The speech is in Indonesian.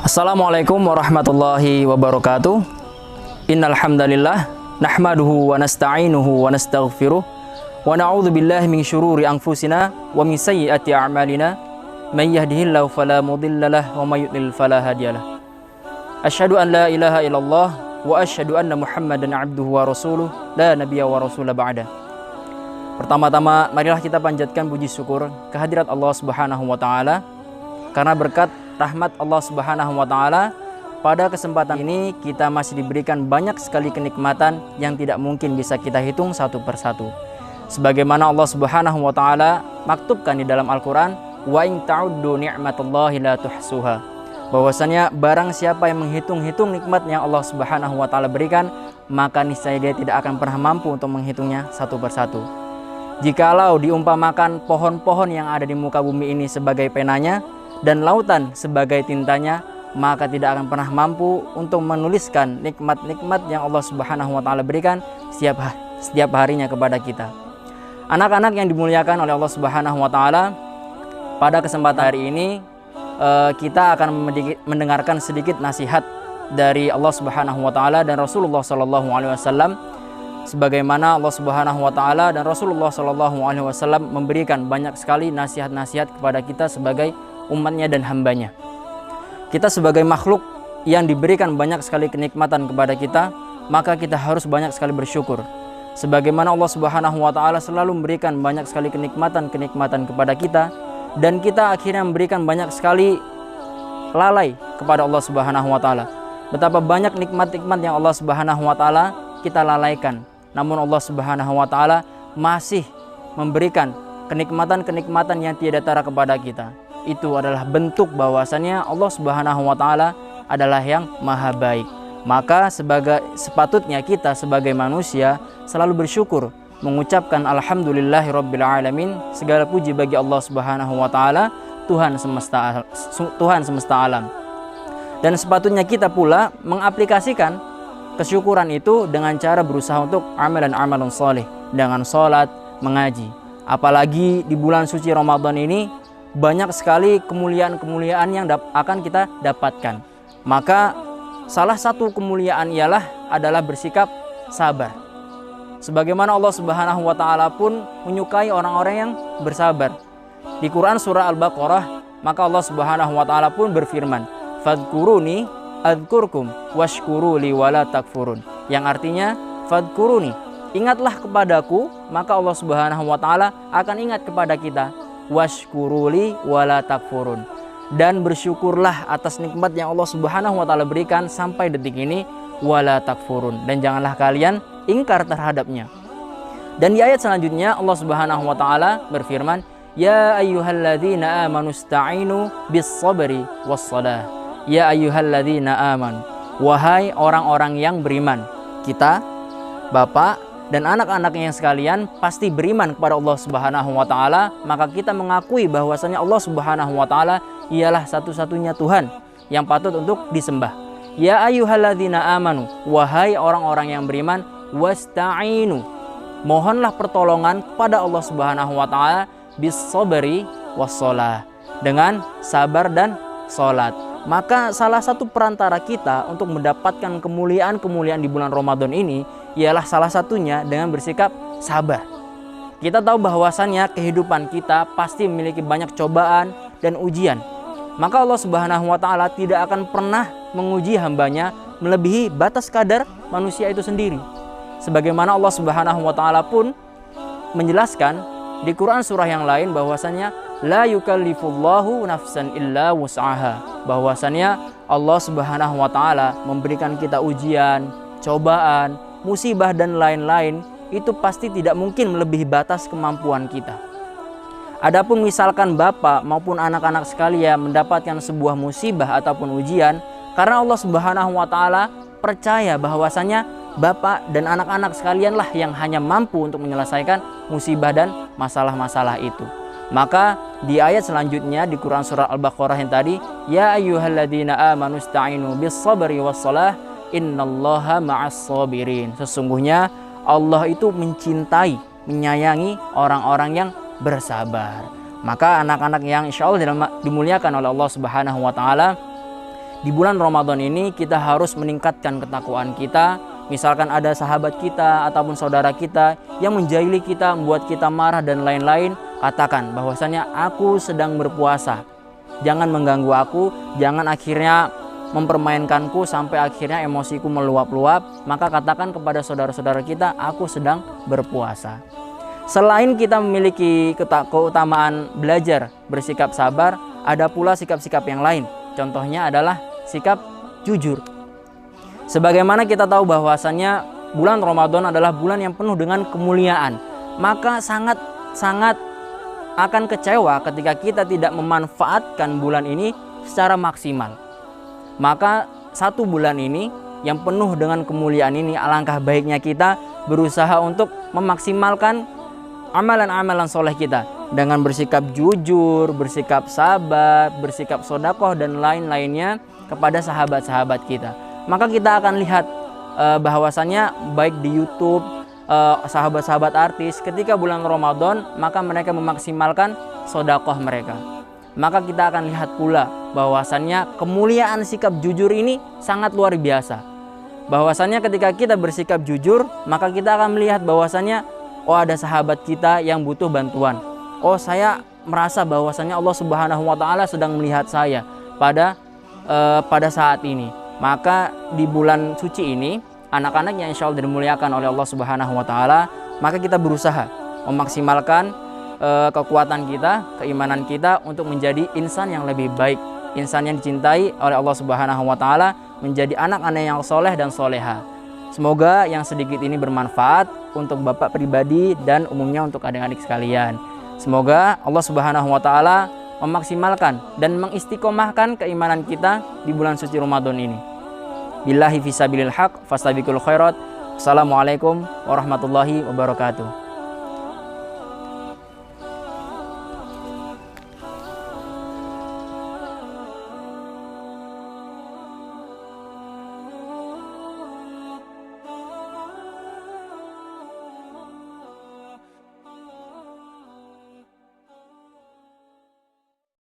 Assalamualaikum warahmatullahi wabarakatuh. Innal hamdalillah nahmaduhu wa nasta'inuhu wa nastaghfiruh wa na'udzu billahi min syururi anfusina wa min sayyiati a'malina may yahdihillahu fala mudilla lahu wa may yudlil fala hadiyalah. Asyhadu an la ilaha illallah wa asyhadu anna Muhammadan 'abduhu wa rasuluh la nabiyya wa rasula ba'da. Pertama-tama marilah kita panjatkan puji syukur kehadirat Allah Subhanahu wa taala karena berkat rahmat Allah Subhanahu wa taala pada kesempatan ini kita masih diberikan banyak sekali kenikmatan yang tidak mungkin bisa kita hitung satu persatu. Sebagaimana Allah Subhanahu wa taala maktubkan di dalam Al-Qur'an, wa in ta'uddu ni'matallahi la tuhsuha. Bahwasanya barang siapa yang menghitung-hitung nikmat yang Allah Subhanahu wa taala berikan, maka niscaya dia tidak akan pernah mampu untuk menghitungnya satu persatu. Jikalau diumpamakan pohon-pohon yang ada di muka bumi ini sebagai penanya dan lautan sebagai tintanya, maka tidak akan pernah mampu untuk menuliskan nikmat-nikmat yang Allah Subhanahu wa taala berikan setiap harinya kepada kita. Anak-anak yang dimuliakan oleh Allah Subhanahu wa taala, pada kesempatan hari ini kita akan mendengarkan sedikit nasihat dari Allah Subhanahu wa taala dan Rasulullah sallallahu alaihi wasallam, sebagaimana Allah Subhanahu wa taala dan Rasulullah sallallahu alaihi wasallam memberikan banyak sekali nasihat-nasihat kepada kita sebagai umatnya dan hambanya. Kita sebagai makhluk yang diberikan banyak sekali kenikmatan kepada kita, maka kita harus banyak sekali bersyukur. Sebagaimana Allah Subhanahu wa taala selalu memberikan banyak sekali kenikmatan kepada kita, dan kita akhirnya memberikan banyak sekali lalai kepada Allah Subhanahu wa taala. Betapa banyak nikmat-nikmat yang Allah Subhanahu wa taala kita lalaikan. Namun Allah Subhanahu wa taala masih memberikan kenikmatan-kenikmatan yang tiada tara kepada kita. Itu adalah bentuk bahwasannya Allah Subhanahu wa taala adalah yang maha baik. Maka sepatutnya kita sebagai manusia selalu bersyukur, mengucapkan alhamdulillahirabbil alamin, segala puji bagi Allah Subhanahu wa taala, Tuhan semesta alam. Dan sepatutnya kita pula mengaplikasikan kesyukuran itu dengan cara berusaha untuk amalan saleh, dengan salat, mengaji. Apalagi di bulan suci Ramadan ini banyak sekali kemuliaan-kemuliaan yang akan kita dapatkan. Maka salah satu kemuliaan adalah bersikap sabar. Sebagaimana Allah Subhanahu wa taala pun menyukai orang-orang yang bersabar. Di Quran surah Al-Baqarah, maka Allah Subhanahu wa taala pun berfirman, "Fadhkuruni adzkurkum washkuruli wala takfurun." Yang artinya, "Fadhkuruni, ingatlah kepadaku, maka Allah Subhanahu wa taala akan ingat kepada kita. Washkuruli wala takfurun, dan bersyukurlah atas nikmat yang Allah Subhanahu wa taala berikan sampai detik ini, wala takfurun, dan janganlah kalian ingkar terhadapnya." Dan di ayat selanjutnya Allah Subhanahu wa taala berfirman, "Ya ayyuhalladzina amanu ista'inu bis-sabri was-shalah." Ya ayyuhalladzina amanu, wahai orang-orang yang beriman. Kita, Bapak dan anak-anaknya yang sekalian pasti beriman kepada Allah Subhanahu wa taala, maka kita mengakui bahwasanya Allah Subhanahu wa taala ialah satu-satunya Tuhan yang patut untuk disembah. Ya ayyuhalladzina amanu, wahai orang-orang yang beriman, wasta'inu, mohonlah pertolongan kepada Allah Subhanahu wa taala bis-sabri was-shalah, dengan sabar dan salat. Maka salah satu perantara kita untuk mendapatkan kemuliaan-kemuliaan di bulan Ramadan ini ialah salah satunya dengan bersikap sabar. Kita tahu bahwasannya kehidupan kita pasti memiliki banyak cobaan dan ujian. Maka Allah Subhanahu wa taala tidak akan pernah menguji hambanya melebihi batas kadar manusia itu sendiri. Sebagaimana Allah Subhanahu wa taala pun menjelaskan di Quran surah yang lain bahwasannya la yukallifullahu nafsan illa wus'aha, bahwasannya Allah Subhanahu wa taala memberikan kita ujian, cobaan, musibah dan lain-lain, itu pasti tidak mungkin melebihi batas kemampuan kita. Adapun misalkan bapak maupun anak-anak sekalian mendapatkan sebuah musibah ataupun ujian, karena Allah Subhanahu wa taala percaya bahwasanya bapak dan anak-anak sekalianlah yang hanya mampu untuk menyelesaikan musibah dan masalah-masalah itu. Maka di ayat selanjutnya di Quran surah Al-Baqarah yang tadi, ya ayyuhalladzina amanu ista'inu bis-sabri was-shalah innallaha ma'as sabirin. Sesungguhnya Allah itu mencintai, menyayangi orang-orang yang bersabar. Maka anak-anak yang insya Allah dimuliakan oleh Allah Subhanahu wa taala, di bulan Ramadan ini kita harus meningkatkan ketakwaan kita. Misalkan ada sahabat kita ataupun saudara kita yang menjahili kita, membuat kita marah dan lain-lain, katakan bahwasanya aku sedang berpuasa. Jangan mengganggu aku, jangan akhirnya mempermainkanku sampai akhirnya emosiku meluap-luap. Maka katakan kepada saudara-saudara kita, aku sedang berpuasa. Selain kita memiliki keutamaan belajar bersikap sabar, ada pula sikap-sikap yang lain. Contohnya adalah sikap jujur. Sebagaimana kita tahu bahwasannya bulan Ramadan adalah bulan yang penuh dengan kemuliaan, maka sangat akan kecewa ketika kita tidak memanfaatkan bulan ini secara maksimal. Maka satu bulan ini yang penuh dengan kemuliaan ini, alangkah baiknya kita berusaha untuk memaksimalkan amalan-amalan soleh kita dengan bersikap jujur, bersikap sabar, bersikap sedekah dan lain-lainnya kepada sahabat-sahabat kita. Maka kita akan lihat bahwasannya baik di YouTube sahabat-sahabat artis ketika bulan Ramadan, maka mereka memaksimalkan sedekah mereka. Maka kita akan lihat pula bahwasannya kemuliaan sikap jujur ini sangat luar biasa. Bahwasannya ketika kita bersikap jujur, maka kita akan melihat bahwasannya oh ada sahabat kita yang butuh bantuan. Oh saya merasa bahwasannya Allah Subhanahu wa taala sedang melihat saya pada saat ini. Maka di bulan suci ini, anak-anak yang insya Allah dimuliakan oleh Allah Subhanahu wa taala, maka kita berusaha memaksimalkan kekuatan kita, keimanan kita untuk menjadi insan yang lebih baik, insan yang dicintai oleh Allah Subhanahu wa taala, menjadi anak-anak yang soleh dan soleha. Semoga yang sedikit ini bermanfaat untuk Bapak pribadi dan umumnya untuk adik-adik sekalian. Semoga Allah Subhanahu wa taala memaksimalkan dan mengistiqomahkan keimanan kita di bulan suci Ramadan ini. Billahi fisabilil haq fastabiqul khairat. Assalamualaikum warahmatullahi wabarakatuh.